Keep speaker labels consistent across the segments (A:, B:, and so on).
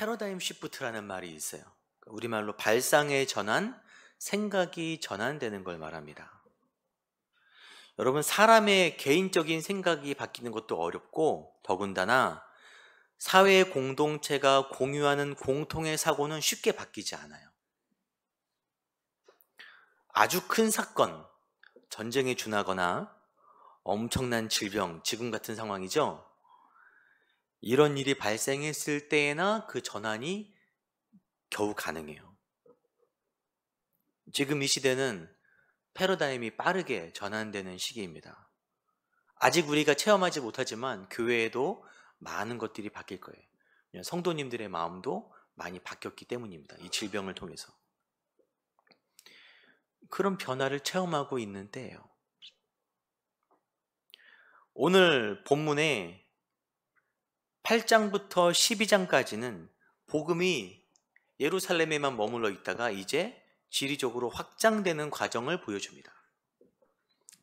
A: 패러다임 시프트라는 말이 있어요. 우리말로 발상의 전환, 생각이 전환되는 걸 말합니다. 여러분, 사람의 개인적인 생각이 바뀌는 것도 어렵고 더군다나 사회 공동체가 공유하는 공통의 사고는 쉽게 바뀌지 않아요. 아주 큰 사건, 전쟁에 준하거나 엄청난 질병, 지금 같은 상황이죠. 이런 일이 발생했을 때에나 그 전환이 겨우 가능해요. 지금 이 시대는 패러다임이 빠르게 전환되는 시기입니다. 아직 우리가 체험하지 못하지만 교회에도 많은 것들이 바뀔 거예요. 성도님들의 마음도 많이 바뀌었기 때문입니다. 이 질병을 통해서. 그런 변화를 체험하고 있는 때예요. 오늘 본문에 8장부터 12장까지는 복음이 예루살렘에만 머물러 있다가 이제 지리적으로 확장되는 과정을 보여줍니다.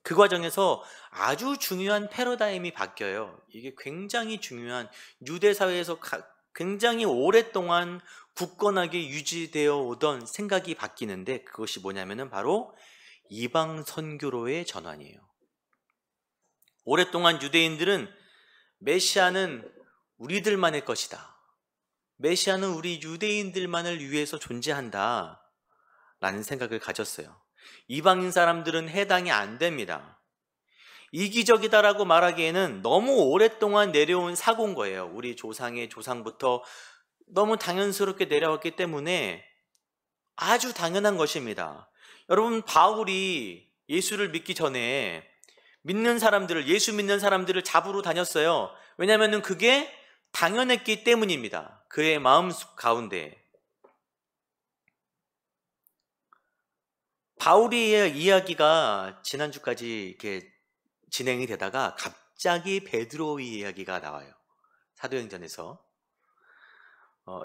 A: 그 과정에서 아주 중요한 패러다임이 바뀌어요. 이게 굉장히 중요한, 유대 사회에서 굉장히 오랫동안 굳건하게 유지되어 오던 생각이 바뀌는데, 그것이 뭐냐면은 바로 이방 선교로의 전환이에요. 오랫동안 유대인들은 메시아는 우리들만의 것이다, 메시아는 우리 유대인들만을 위해서 존재한다 라는 생각을 가졌어요. 이방인 사람들은 해당이 안 됩니다. 이기적이다라고 말하기에는 너무 오랫동안 내려온 사고인 거예요. 우리 조상의 조상부터 너무 당연스럽게 내려왔기 때문에 아주 당연한 것입니다. 여러분, 바울이 예수를 믿기 전에 예수 믿는 사람들을 잡으러 다녔어요. 왜냐하면 그게 당연했기 때문입니다. 그의 마음 가운데. 바울의 이야기가 지난주까지 이렇게 진행이 되다가 갑자기 베드로의 이야기가 나와요. 사도행전에서.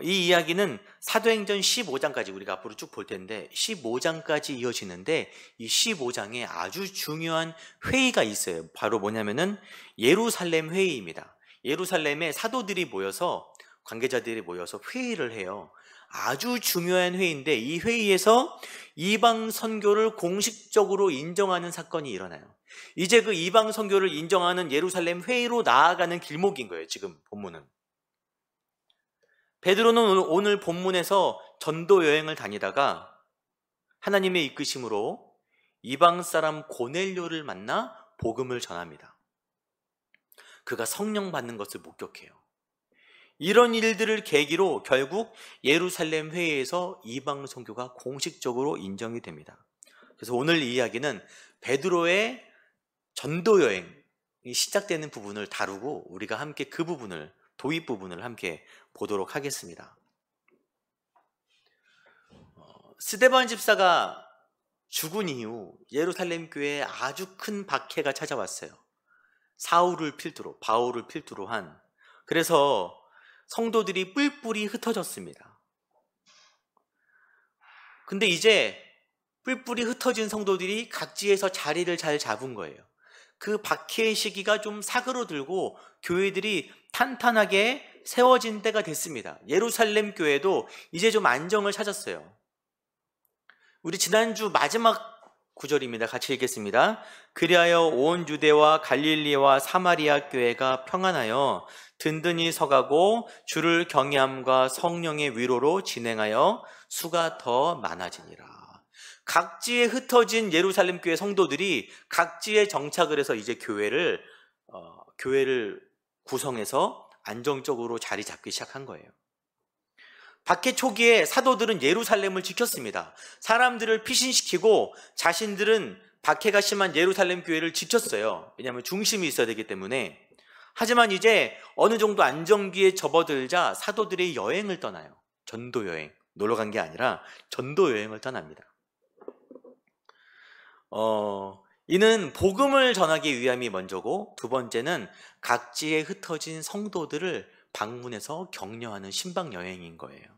A: 이 이야기는 사도행전 15장까지 우리가 앞으로 쭉 볼 텐데 15장까지 이어지는데, 이 15장에 아주 중요한 회의가 있어요. 바로 뭐냐면은 예루살렘 회의입니다. 예루살렘에 사도들이 모여서, 관계자들이 모여서 회의를 해요. 아주 중요한 회의인데 이 회의에서 이방 선교를 공식적으로 인정하는 사건이 일어나요. 이제 그 이방 선교를 인정하는 예루살렘 회의로 나아가는 길목인 거예요. 지금 본문은. 베드로는 오늘 본문에서 전도 여행을 다니다가 하나님의 이끄심으로 이방 사람 고넬료를 만나 복음을 전합니다. 그가 성령 받는 것을 목격해요. 이런 일들을 계기로 결국 예루살렘 회의에서 이방 선교가 공식적으로 인정이 됩니다. 그래서 오늘 이 이야기는 베드로의 전도 여행이 시작되는 부분을 다루고 우리가 함께 그 부분을, 도입 부분을 함께 보도록 하겠습니다. 스데반 집사가 죽은 이후 예루살렘 교회에 아주 큰 박해가 찾아왔어요. 사울을 필두로, 바울을 필두로 한. 그래서 성도들이 뿔뿔이 흩어졌습니다. 근데 이제 뿔뿔이 흩어진 성도들이 각지에서 자리를 잘 잡은 거예요. 그 박해의 시기가 좀 사그러들고 교회들이 탄탄하게 세워진 때가 됐습니다. 예루살렘 교회도 이제 좀 안정을 찾았어요. 우리 지난주 마지막 구절입니다. 같이 읽겠습니다. 그리하여 온 유대와 갈릴리와 사마리아 교회가 평안하여 든든히 서가고 주를 경외함과 성령의 위로로 진행하여 수가 더 많아지니라. 각지에 흩어진 예루살렘 교회 성도들이 각지에 정착을 해서 이제 교회를 구성해서 안정적으로 자리 잡기 시작한 거예요. 박해 초기에 사도들은 예루살렘을 지켰습니다. 사람들을 피신시키고 자신들은 박해가 심한 예루살렘 교회를 지켰어요. 왜냐하면 중심이 있어야 되기 때문에. 하지만 이제 어느 정도 안정기에 접어들자 사도들이 여행을 떠나요. 전도 여행. 놀러 간 게 아니라 전도 여행을 떠납니다. 이는 복음을 전하기 위함이 먼저고, 두 번째는 각지에 흩어진 성도들을 방문해서 격려하는 신방 여행인 거예요.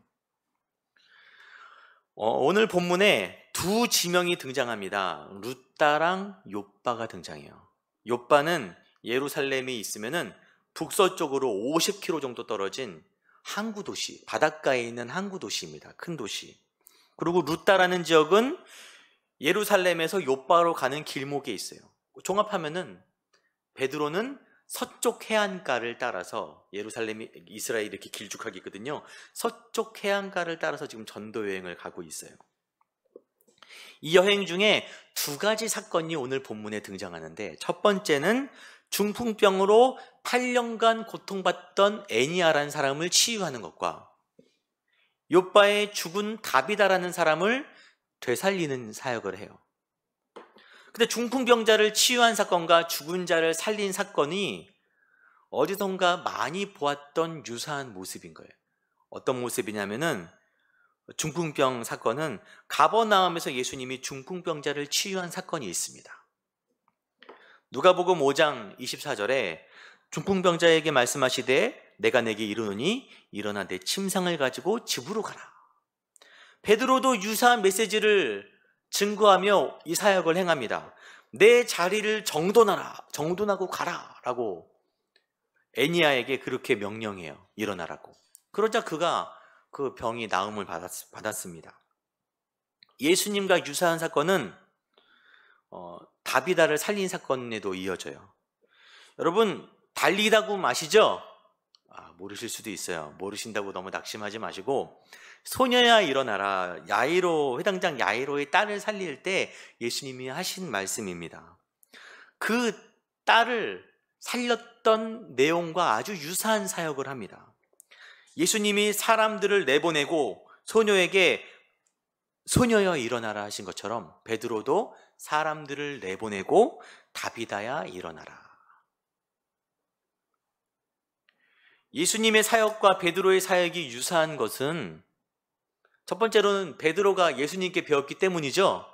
A: 오늘 본문에 두 지명이 등장합니다. 룻다랑 욥바가 등장해요. 욥바는 예루살렘에 있으면은 북서쪽으로 50km 정도 떨어진 항구 도시, 바닷가에 있는 항구 도시입니다. 큰 도시. 그리고 루다라는 지역은 예루살렘에서 요바로 가는 길목에 있어요. 종합하면은 베드로는 서쪽 해안가를 따라서, 예루살렘이 이스라엘이 이렇게 길쭉하게 있거든요. 서쪽 해안가를 따라서 지금 전도 여행을 가고 있어요. 이 여행 중에 두 가지 사건이 오늘 본문에 등장하는데, 첫 번째는 중풍병으로 8년간 고통받던 애니아라는 사람을 치유하는 것과 요바에 죽은 다비다라는 사람을 되살리는 사역을 해요. 근데 중풍병자를 치유한 사건과 죽은 자를 살린 사건이 어디선가 많이 보았던 유사한 모습인 거예요. 어떤 모습이냐면은, 중풍병 사건은 가버나움에서 예수님이 중풍병자를 치유한 사건이 있습니다. 누가복음 5장 24절에 중풍병자에게 말씀하시되 내가 내게 이르노니 일어나 내 침상을 가지고 집으로 가라. 베드로도 유사한 메시지를 증거하며 이 사역을 행합니다. 내 자리를 정돈하고 가라 라고 애니아에게 그렇게 명령해요. 일어나라고. 그러자 그가 그 병이 나음을 받았습니다. 예수님과 유사한 사건은 다비다를 살린 사건에도 이어져요. 여러분, 달리다고 아시죠? 모르실 수도 있어요. 모르신다고 너무 낙심하지 마시고, 소녀야 일어나라, 회당장 야이로의 딸을 살릴 때 예수님이 하신 말씀입니다. 그 딸을 살렸던 내용과 아주 유사한 사역을 합니다. 예수님이 사람들을 내보내고 소녀에게 소녀여 일어나라 하신 것처럼 베드로도 사람들을 내보내고 다비다야 일어나라. 예수님의 사역과 베드로의 사역이 유사한 것은 첫 번째로는 베드로가 예수님께 배웠기 때문이죠.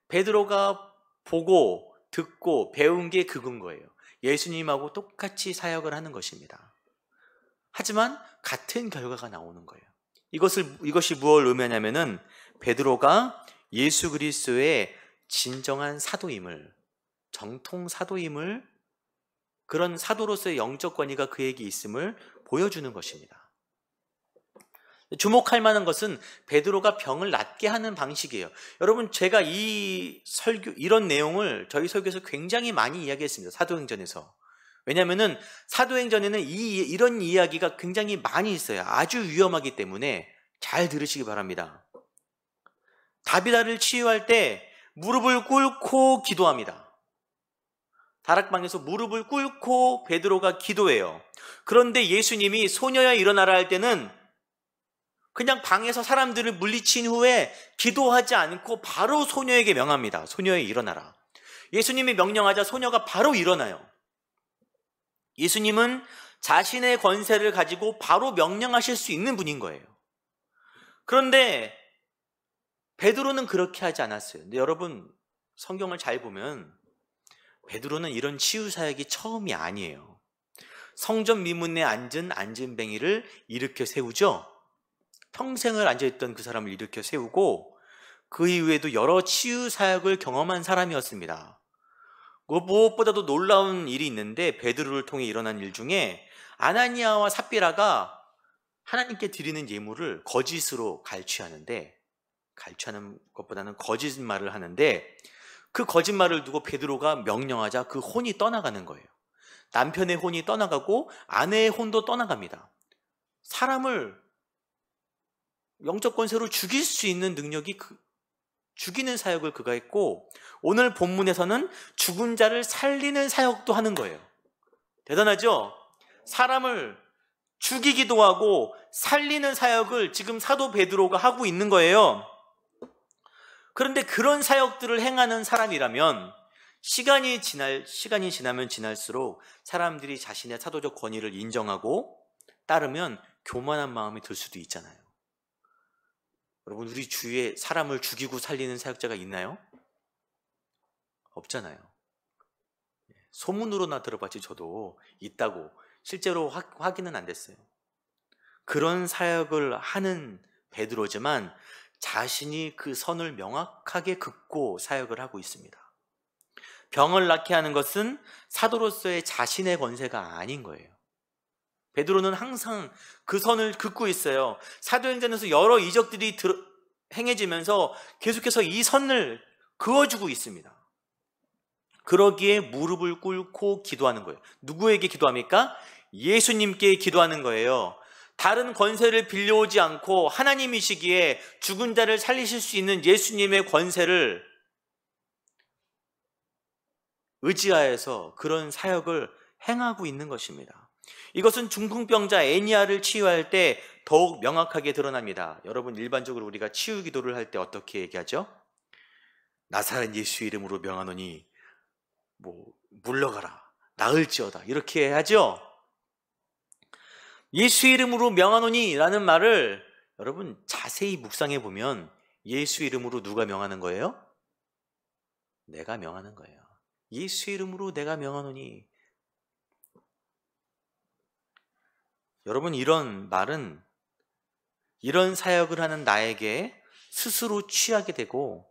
A: 베드로가 보고 듣고 배운 게 그건 거예요. 예수님하고 똑같이 사역을 하는 것입니다. 하지만 같은 결과가 나오는 거예요. 이것이 무엇을 의미하냐면은 베드로가 예수 그리스도의 진정한 사도임을, 정통 사도임을, 그런 사도로서의 영적 권위가 그에게 있음을 보여주는 것입니다. 주목할 만한 것은 베드로가 병을 낫게 하는 방식이에요. 여러분, 제가 이런 내용을 저희 설교에서 굉장히 많이 이야기했습니다. 사도행전에서. 왜냐하면은 사도행전에는 이런 이야기가 굉장히 많이 있어요. 아주 위험하기 때문에 잘 들으시기 바랍니다. 다비다를 치유할 때 무릎을 꿇고 기도합니다. 다락방에서 무릎을 꿇고 베드로가 기도해요. 그런데 예수님이 소녀야 일어나라 할 때는 그냥 방에서 사람들을 물리친 후에 기도하지 않고 바로 소녀에게 명합니다. 소녀야 일어나라. 예수님이 명령하자 소녀가 바로 일어나요. 예수님은 자신의 권세를 가지고 바로 명령하실 수 있는 분인 거예요. 그런데 베드로는 그렇게 하지 않았어요. 근데 여러분, 성경을 잘 보면 베드로는 이런 치유 사역이 처음이 아니에요. 성전 미문에 앉은 안진뱅이를 일으켜 세우죠. 평생을 앉아있던 그 사람을 일으켜 세우고 그 이후에도 여러 치유 사역을 경험한 사람이었습니다. 무엇보다도 놀라운 일이 있는데, 베드로를 통해 일어난 일 중에 아나니아와 삽비라가 하나님께 드리는 예물을 거짓으로 갈취하는 것보다는 거짓말을 하는데, 그 거짓말을 두고 베드로가 명령하자 그 혼이 떠나가는 거예요. 남편의 혼이 떠나가고 아내의 혼도 떠나갑니다. 사람을 영적 권세로 죽일 수 있는 능력이 죽이는 사역을 그가 했고, 오늘 본문에서는 죽은 자를 살리는 사역도 하는 거예요. 대단하죠? 사람을 죽이기도 하고 살리는 사역을 지금 사도 베드로가 하고 있는 거예요. 그런데 그런 사역들을 행하는 사람이라면 시간이 지나면 지날수록 사람들이 자신의 사도적 권위를 인정하고 따르면 교만한 마음이 들 수도 있잖아요. 여러분, 우리 주위에 사람을 죽이고 살리는 사역자가 있나요? 없잖아요. 소문으로나 들어봤지 저도 있다고 실제로 확인은 안 됐어요. 그런 사역을 하는 베드로지만 자신이 그 선을 명확하게 긋고 사역을 하고 있습니다. 병을 낫게 하는 것은 사도로서의 자신의 권세가 아닌 거예요. 베드로는 항상 그 선을 긋고 있어요. 사도행전에서 여러 이적들이 행해지면서 계속해서 이 선을 그어주고 있습니다. 그러기에 무릎을 꿇고 기도하는 거예요. 누구에게 기도합니까? 예수님께 기도하는 거예요. 다른 권세를 빌려오지 않고 하나님이시기에 죽은 자를 살리실 수 있는 예수님의 권세를 의지하여서 그런 사역을 행하고 있는 것입니다. 이것은 중풍병자 애니아를 치유할 때 더욱 명확하게 드러납니다. 여러분, 일반적으로 우리가 치유 기도를 할 때 어떻게 얘기하죠? 나사렛 예수 이름으로 명하노니 물러가라, 나을지어다, 이렇게 하죠. 예수 이름으로 명하노니 라는 말을 여러분 자세히 묵상해 보면 예수 이름으로 누가 명하는 거예요? 내가 명하는 거예요. 예수 이름으로 내가 명하노니. 여러분, 이런 말은 이런 사역을 하는 나에게 스스로 취하게 되고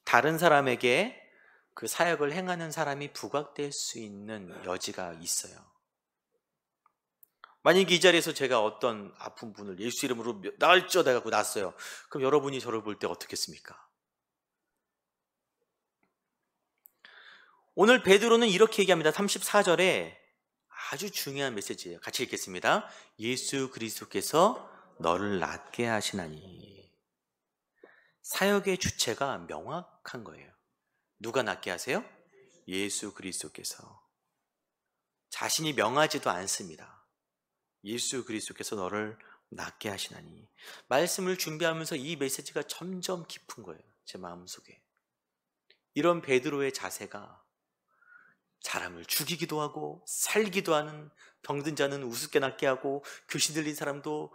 A: 다른 사람에게 그 사역을 행하는 사람이 부각될 수 있는 여지가 있어요. 만약에 이 자리에서 제가 어떤 아픈 분을 예수 이름으로 나을지어다 갖고 났어요. 그럼 여러분이 저를 볼 때 어떻겠습니까? 오늘 베드로는 이렇게 얘기합니다. 34절에 아주 중요한 메시지예요. 같이 읽겠습니다. 예수 그리스도께서 너를 낫게 하시나니. 사역의 주체가 명확한 거예요. 누가 낫게 하세요? 예수 그리스도께서. 자신이 명하지도 않습니다. 예수 그리스도께서 너를 낫게 하시나니. 말씀을 준비하면서 이 메시지가 점점 깊은 거예요. 제 마음속에. 이런 베드로의 자세가 사람을 죽이기도 하고 살기도 하는, 병든 자는 우습게 낫게 하고 귀신 들린 사람도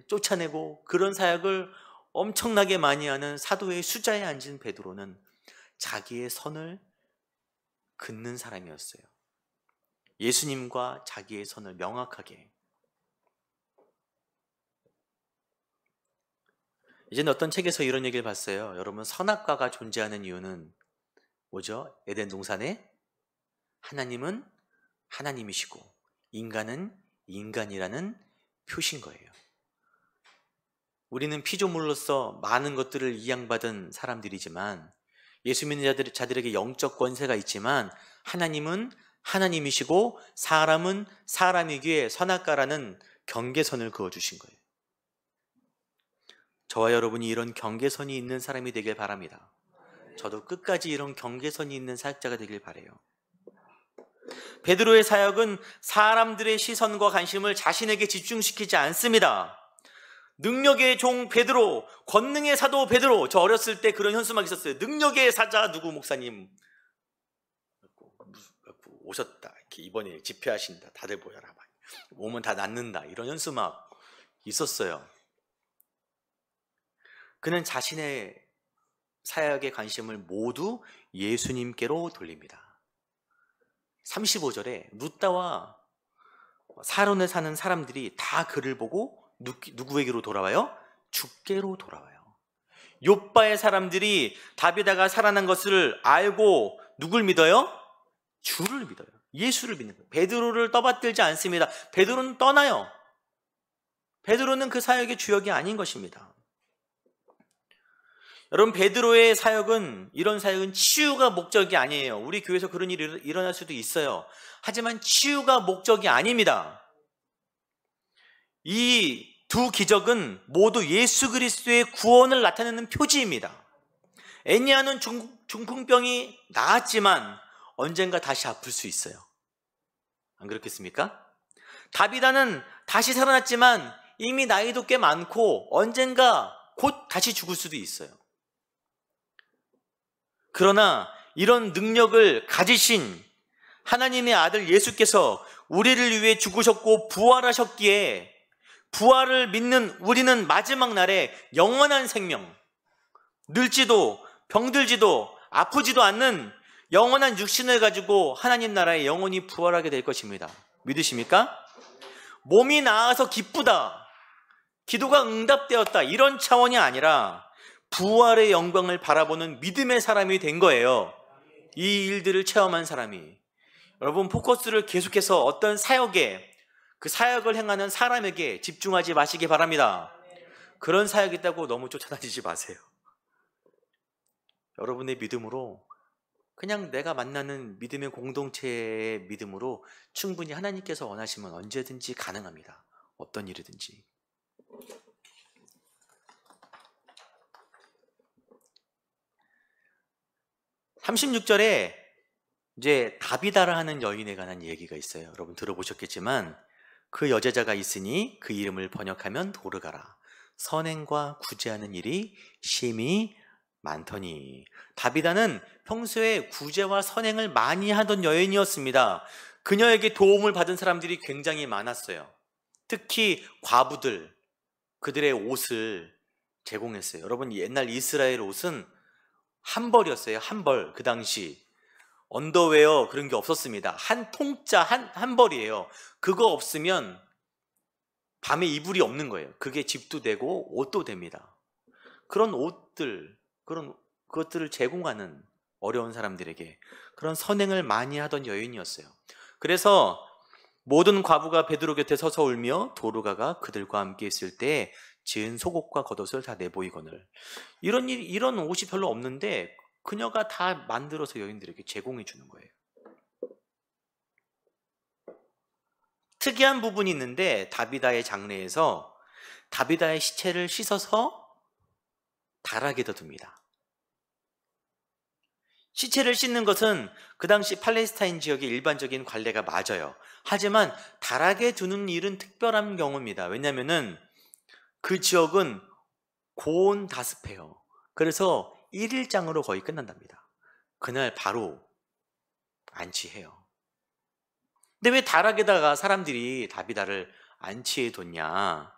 A: 쫓아내고, 그런 사역을 엄청나게 많이 하는 사도의 수자에 앉은 베드로는 자기의 선을 긋는 사람이었어요. 예수님과 자기의 선을 명확하게. 이제는 어떤 책에서 이런 얘기를 봤어요. 여러분, 선악과가 존재하는 이유는 뭐죠? 에덴 동산에 하나님은 하나님이시고 인간은 인간이라는 표시인 거예요. 우리는 피조물로서 많은 것들을 이양받은 사람들이지만, 예수 믿는 자들에게 영적 권세가 있지만, 하나님은 하나님이시고 사람은 사람이기에 선악과라는 경계선을 그어주신 거예요. 저와 여러분이 이런 경계선이 있는 사람이 되길 바랍니다. 저도 끝까지 이런 경계선이 있는 사역자가 되길 바라요. 베드로의 사역은 사람들의 시선과 관심을 자신에게 집중시키지 않습니다. 능력의 종 베드로, 권능의 사도 베드로. 저 어렸을 때 그런 현수막 있었어요. 능력의 사자 누구 목사님 오셨다, 이렇게 이번에 집회하신다, 다들 모여라, 오면 다 낫는다, 이런 현수막 있었어요. 그는 자신의 사역의 관심을 모두 예수님께로 돌립니다. 35절에 루다와 사론에 사는 사람들이 다 그를 보고 누구에게로 돌아와요? 주께로 돌아와요. 욥바의 사람들이 다비다가 살아난 것을 알고 누굴 믿어요? 주를 믿어요. 예수를 믿는 거예요. 베드로를 떠받들지 않습니다. 베드로는 떠나요. 베드로는 그 사역의 주역이 아닌 것입니다. 여러분, 베드로의 사역은, 이런 사역은 치유가 목적이 아니에요. 우리 교회에서 그런 일이 일어날 수도 있어요. 하지만 치유가 목적이 아닙니다. 이 두 기적은 모두 예수 그리스도의 구원을 나타내는 표지입니다. 애니아는 중풍병이 나았지만 언젠가 다시 아플 수 있어요. 안 그렇겠습니까? 다비다는 다시 살아났지만 이미 나이도 꽤 많고 언젠가 곧 다시 죽을 수도 있어요. 그러나 이런 능력을 가지신 하나님의 아들 예수께서 우리를 위해 죽으셨고 부활하셨기에, 부활을 믿는 우리는 마지막 날에 영원한 생명, 늙지도 병들지도 아프지도 않는 영원한 육신을 가지고 하나님 나라에 영원히 부활하게 될 것입니다. 믿으십니까? 몸이 나아서 기쁘다, 기도가 응답되었다, 이런 차원이 아니라 부활의 영광을 바라보는 믿음의 사람이 된 거예요. 이 일들을 체험한 사람이. 여러분, 포커스를 계속해서 어떤 사역에, 그 사역을 행하는 사람에게 집중하지 마시기 바랍니다. 그런 사역이 있다고 너무 쫓아다니지 마세요. 여러분의 믿음으로, 그냥 내가 만나는 믿음의 공동체의 믿음으로 충분히 하나님께서 원하시면 언제든지 가능합니다. 어떤 일이든지. 36절에 이제 다비다라 하는 여인에 관한 얘기가 있어요. 여러분 들어보셨겠지만, 그 여제자가 있으니 그 이름을 번역하면 도르가라. 선행과 구제하는 일이 심히 많더니. 다비다는 평소에 구제와 선행을 많이 하던 여인이었습니다. 그녀에게 도움을 받은 사람들이 굉장히 많았어요. 특히 과부들, 그들의 옷을 제공했어요. 여러분, 옛날 이스라엘 옷은 한 벌이었어요. 한 벌. 그 당시 언더웨어 그런 게 없었습니다. 한 통짜 한 벌이에요. 그거 없으면 밤에 이불이 없는 거예요. 그게 집도 되고 옷도 됩니다. 그런 옷들, 그런 그것들을 제공하는 어려운 사람들에게 그런 선행을 많이 하던 여인이었어요. 그래서 모든 과부가 베드로 곁에 서서 울며 도르가가 그들과 함께 있을 때 지은 속옷과 겉옷을 다 내보이거늘. 이런 옷이 별로 없는데 그녀가 다 만들어서 여인들에게 제공해 주는 거예요. 특이한 부분이 있는데, 다비다의 장례에서 다비다의 시체를 씻어서 다락에다 둡니다. 시체를 씻는 것은 그 당시 팔레스타인 지역의 일반적인 관례가 맞아요. 하지만 다락에 두는 일은 특별한 경우입니다. 왜냐하면 그 지역은 고온다습해요. 그래서 1일장으로 거의 끝난답니다. 그날 바로 안치해요. 근데 왜 다락에다가 사람들이 다비다를 안치해 뒀냐?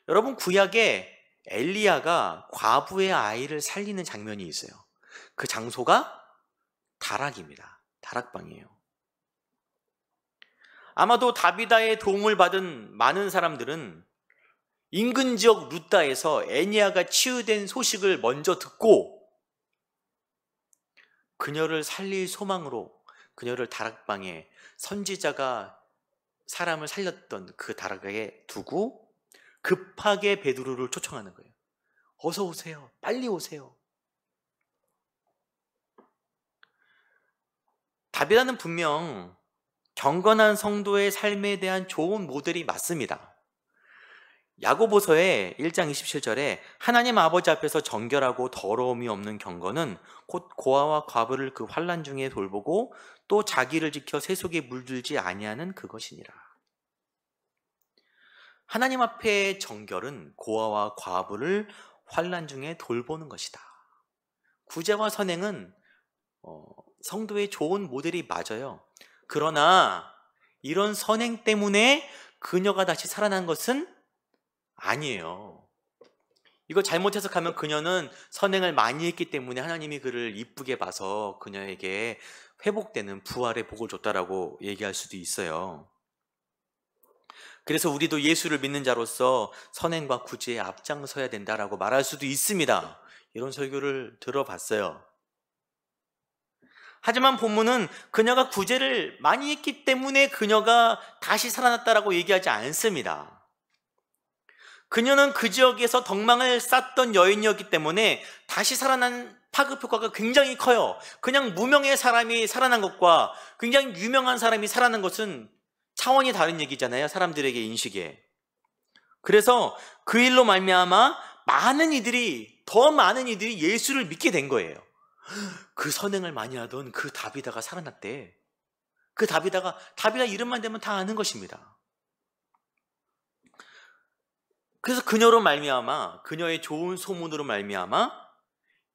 A: 여러분, 구약에 엘리야가 과부의 아이를 살리는 장면이 있어요. 그 장소가 다락입니다. 다락방이에요. 아마도 다비다의 도움을 받은 많은 사람들은 인근 지역 루다에서 애니야가 치유된 소식을 먼저 듣고 그녀를 살릴 소망으로 그녀를 다락방에, 선지자가 사람을 살렸던 그 다락에 두고 급하게 베드로를 초청하는 거예요. 어서 오세요. 빨리 오세요. 다비다는 분명 경건한 성도의 삶에 대한 좋은 모델이 맞습니다. 야고보서의 1장 27절에 하나님 아버지 앞에서 정결하고 더러움이 없는 경건은 곧 고아와 과부를 그 환난 중에 돌보고 또 자기를 지켜 세속에 물들지 아니하는 그것이니라. 하나님 앞의 정결은 고아와 과부를 환난 중에 돌보는 것이다. 구제와 선행은 성도의 좋은 모델이 맞아요. 그러나 이런 선행 때문에 그녀가 다시 살아난 것은 아니에요. 이거 잘못 해석하면 그녀는 선행을 많이 했기 때문에 하나님이 그를 이쁘게 봐서 그녀에게 회복되는 부활의 복을 줬다라고 얘기할 수도 있어요. 그래서 우리도 예수를 믿는 자로서 선행과 구제에 앞장서야 된다라고 말할 수도 있습니다. 이런 설교를 들어봤어요. 하지만 본문은 그녀가 구제를 많이 했기 때문에 그녀가 다시 살아났다라고 얘기하지 않습니다. 그녀는 그 지역에서 덕망을 쌓던 여인이었기 때문에 다시 살아난 파급 효과가 굉장히 커요. 그냥 무명의 사람이 살아난 것과 굉장히 유명한 사람이 살아난 것은 차원이 다른 얘기잖아요. 사람들에게 인식에. 그래서 그 일로 말미암아 더 많은 이들이 예수를 믿게 된 거예요. 그 선행을 많이 하던 그 다비다가 살아났대. 그 다비다 이름만 대면 다 아는 것입니다. 그래서 그녀로 말미암아, 그녀의 좋은 소문으로 말미암아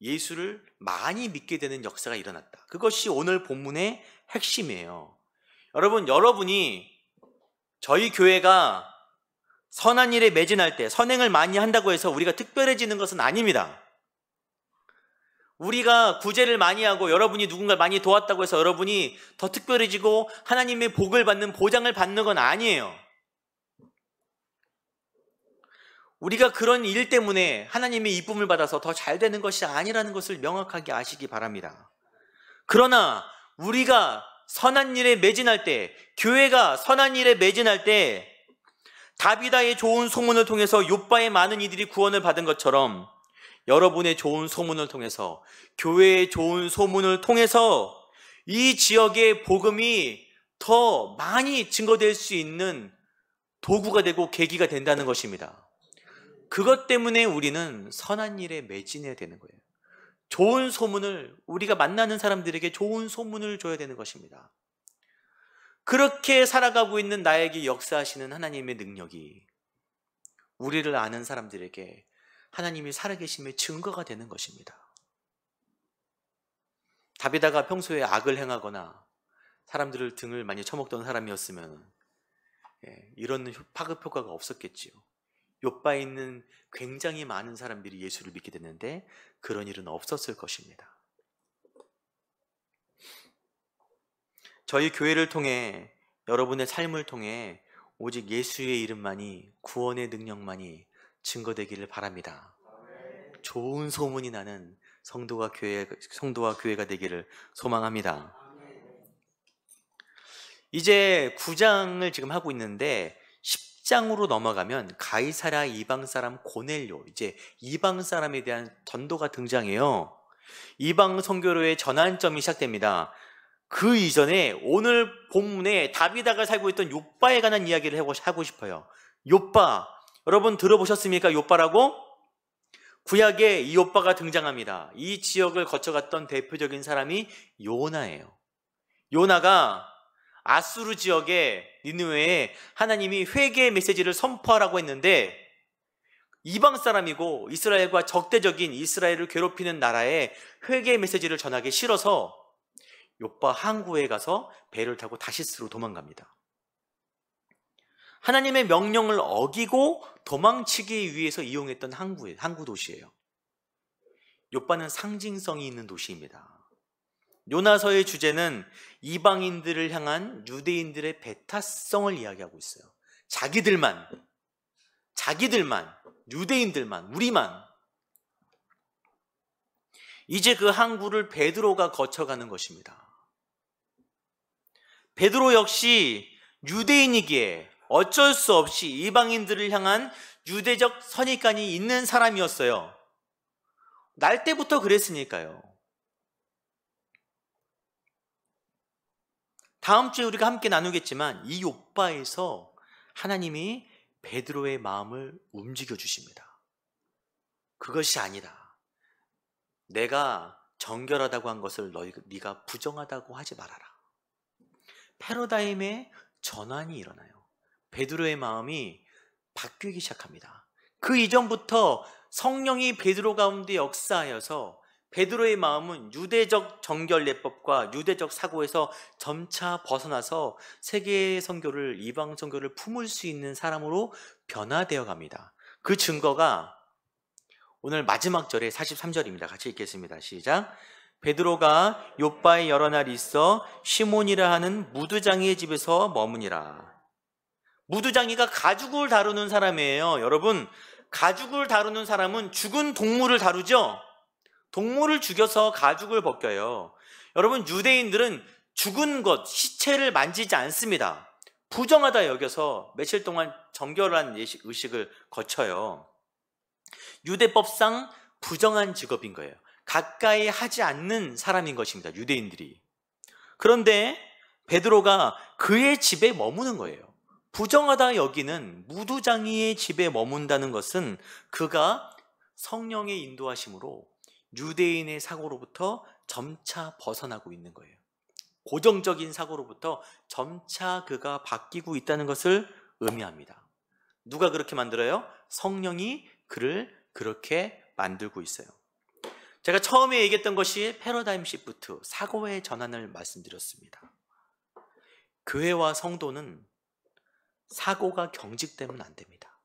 A: 예수를 많이 믿게 되는 역사가 일어났다. 그것이 오늘 본문의 핵심이에요. 여러분이 저희 교회가 선한 일에 매진할 때 선행을 많이 한다고 해서 우리가 특별해지는 것은 아닙니다. 우리가 구제를 많이 하고 여러분이 누군가를 많이 도왔다고 해서 여러분이 더 특별해지고 하나님의 복을 받는, 보장을 받는 건 아니에요. 우리가 그런 일 때문에 하나님의 이쁨을 받아서 더 잘 되는 것이 아니라는 것을 명확하게 아시기 바랍니다. 그러나 우리가 선한 일에 매진할 때, 교회가 선한 일에 매진할 때 다비다의 좋은 소문을 통해서 욥바의 많은 이들이 구원을 받은 것처럼 여러분의 좋은 소문을 통해서, 교회의 좋은 소문을 통해서 이 지역의 복음이 더 많이 증거될 수 있는 도구가 되고 계기가 된다는 것입니다. 그것 때문에 우리는 선한 일에 매진해야 되는 거예요. 좋은 소문을, 우리가 만나는 사람들에게 좋은 소문을 줘야 되는 것입니다. 그렇게 살아가고 있는 나에게 역사하시는 하나님의 능력이 우리를 아는 사람들에게 하나님이 살아계심의 증거가 되는 것입니다. 다비다가 평소에 악을 행하거나 사람들을 등을 많이 쳐먹던 사람이었으면 이런 파급 효과가 없었겠지요. 욥바에 있는 굉장히 많은 사람들이 예수를 믿게 됐는데 그런 일은 없었을 것입니다. 저희 교회를 통해, 여러분의 삶을 통해 오직 예수의 이름만이, 구원의 능력만이 증거되기를 바랍니다. 좋은 소문이 나는 성도와 교회가 되기를 소망합니다. 이제 9장을 지금 하고 있는데 10장으로 넘어가면 가이사랴 이방 사람 고넬료, 이제 이방 사람에 대한 전도가 등장해요. 이방 선교로의 전환점이 시작됩니다. 그 이전에 오늘 본문에 다비다가 살고 있던 욥바에 관한 이야기를 하고 싶어요. 욥바, 여러분 들어보셨습니까? 욥바라고? 구약에 이 욥바가 등장합니다. 이 지역을 거쳐갔던 대표적인 사람이 요나예요. 요나가 아수르 지역의 니느웨에 하나님이 회개의 메시지를 선포하라고 했는데 이방 사람이고 이스라엘과 적대적인, 이스라엘을 괴롭히는 나라에 회개의 메시지를 전하기 싫어서 욥바 항구에 가서 배를 타고 다시스로 도망갑니다. 하나님의 명령을 어기고 도망치기 위해서 이용했던 항구 도시예요. 욥바는 상징성이 있는 도시입니다. 요나서의 주제는 이방인들을 향한 유대인들의 배타성을 이야기하고 있어요. 자기들만, 유대인들만, 우리만. 이제 그 항구를 베드로가 거쳐가는 것입니다. 베드로 역시 유대인이기에 어쩔 수 없이 이방인들을 향한 유대적 선입관이 있는 사람이었어요. 날 때부터 그랬으니까요. 다음 주에 우리가 함께 나누겠지만 이 욥바에서 하나님이 베드로의 마음을 움직여 주십니다. 그것이 아니다. 내가 정결하다고 한 것을 네가 부정하다고 하지 말아라. 패러다임의 전환이 일어나요. 베드로의 마음이 바뀌기 시작합니다. 그 이전부터 성령이 베드로 가운데 역사하여서 베드로의 마음은 유대적 정결례법과 유대적 사고에서 점차 벗어나서 세계 선교를, 이방 선교를 품을 수 있는 사람으로 변화되어 갑니다. 그 증거가 오늘 마지막 절의 43절입니다. 같이 읽겠습니다. 시작. 베드로가 욥바에 여러 날 있어 시몬이라 하는 무두장이의 집에서 머무니라. 무두장이가 가죽을 다루는 사람이에요. 여러분, 가죽을 다루는 사람은 죽은 동물을 다루죠? 동물을 죽여서 가죽을 벗겨요. 여러분, 유대인들은 죽은 것, 시체를 만지지 않습니다. 부정하다 여겨서 며칠 동안 정결한 의식을 거쳐요. 유대법상 부정한 직업인 거예요. 가까이 하지 않는 사람인 것입니다. 유대인들이. 그런데 베드로가 그의 집에 머무는 거예요. 부정하다 여기는 무두장이의 집에 머문다는 것은 그가 성령의 인도하심으로 유대인의 사고로부터 점차 벗어나고 있는 거예요. 고정적인 사고로부터 점차 그가 바뀌고 있다는 것을 의미합니다. 누가 그렇게 만들어요? 성령이 그를 그렇게 만들고 있어요. 제가 처음에 얘기했던 것이 패러다임 시프트, 사고의 전환을 말씀드렸습니다. 교회와 성도는 사고가 경직되면 안 됩니다.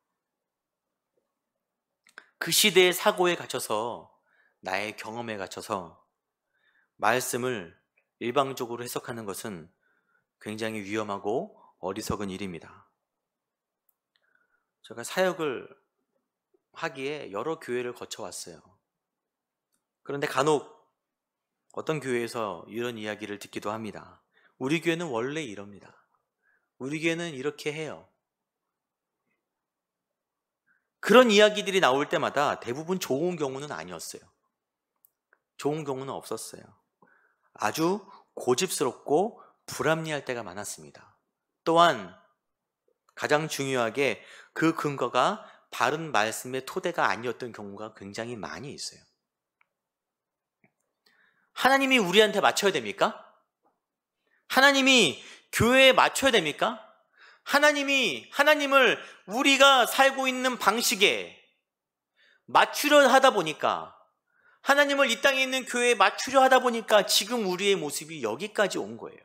A: 그 시대의 사고에 갇혀서, 나의 경험에 갇혀서 말씀을 일방적으로 해석하는 것은 굉장히 위험하고 어리석은 일입니다. 제가 사역을 하기에 여러 교회를 거쳐왔어요. 그런데 간혹 어떤 교회에서 이런 이야기를 듣기도 합니다. 우리 교회는 원래 이럽니다. 우리 교회는 이렇게 해요. 그런 이야기들이 나올 때마다 대부분 좋은 경우는 아니었어요. 좋은 경우는 없었어요. 아주 고집스럽고 불합리할 때가 많았습니다. 또한 가장 중요하게 그 근거가 바른 말씀의 토대가 아니었던 경우가 굉장히 많이 있어요. 하나님이 우리한테 맞춰야 됩니까? 하나님이 교회에 맞춰야 됩니까? 하나님을 우리가 살고 있는 방식에 맞추려 하다 보니까, 하나님을 이 땅에 있는 교회에 맞추려 하다 보니까 지금 우리의 모습이 여기까지 온 거예요.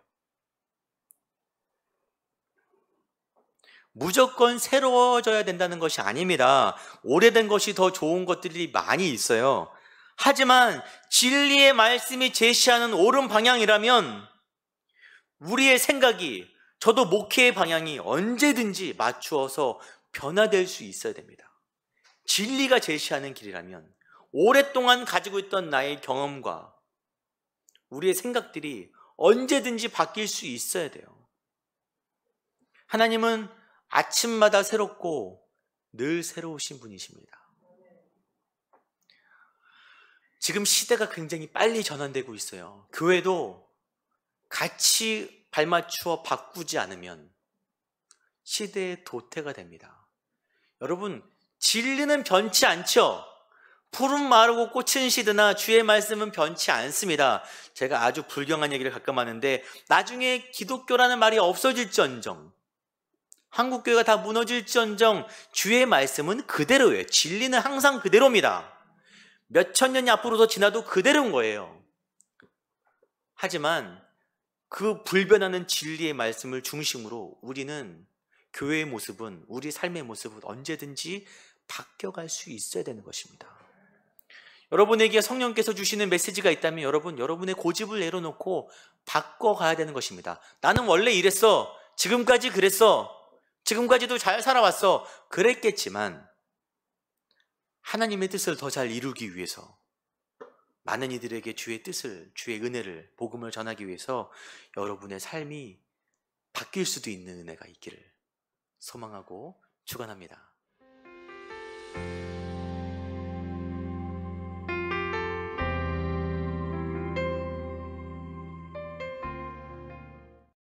A: 무조건 새로워져야 된다는 것이 아닙니다. 오래된 것이 더 좋은 것들이 많이 있어요. 하지만 진리의 말씀이 제시하는 옳은 방향이라면 우리의 생각이, 저도 목회의 방향이 언제든지 맞추어서 변화될 수 있어야 됩니다. 진리가 제시하는 길이라면 오랫동안 가지고 있던 나의 경험과 우리의 생각들이 언제든지 바뀔 수 있어야 돼요. 하나님은 아침마다 새롭고 늘 새로우신 분이십니다. 지금 시대가 굉장히 빨리 전환되고 있어요. 교회도 같이 발맞추어 바꾸지 않으면 시대의 도태가 됩니다. 여러분, 진리는 변치 않죠? 푸른 마르고 꽃은 시드나 주의 말씀은 변치 않습니다. 제가 아주 불경한 얘기를 가끔 하는데, 나중에 기독교라는 말이 없어질지언정, 한국교회가 다 무너질지언정 주의 말씀은 그대로예요. 진리는 항상 그대로입니다. 몇천 년이 앞으로 더 지나도 그대로인 거예요. 하지만 그 불변하는 진리의 말씀을 중심으로 우리는, 교회의 모습은, 우리 삶의 모습은 언제든지 바뀌어갈 수 있어야 되는 것입니다. 여러분에게 성령께서 주시는 메시지가 있다면 여러분의 고집을 내려놓고 바꿔가야 되는 것입니다. 나는 원래 이랬어. 지금까지 그랬어. 지금까지도 잘 살아왔어. 그랬겠지만 하나님의 뜻을 더 잘 이루기 위해서, 많은 이들에게 주의 뜻을, 주의 은혜를, 복음을 전하기 위해서 여러분의 삶이 바뀔 수도 있는 은혜가 있기를 소망하고 축원합니다.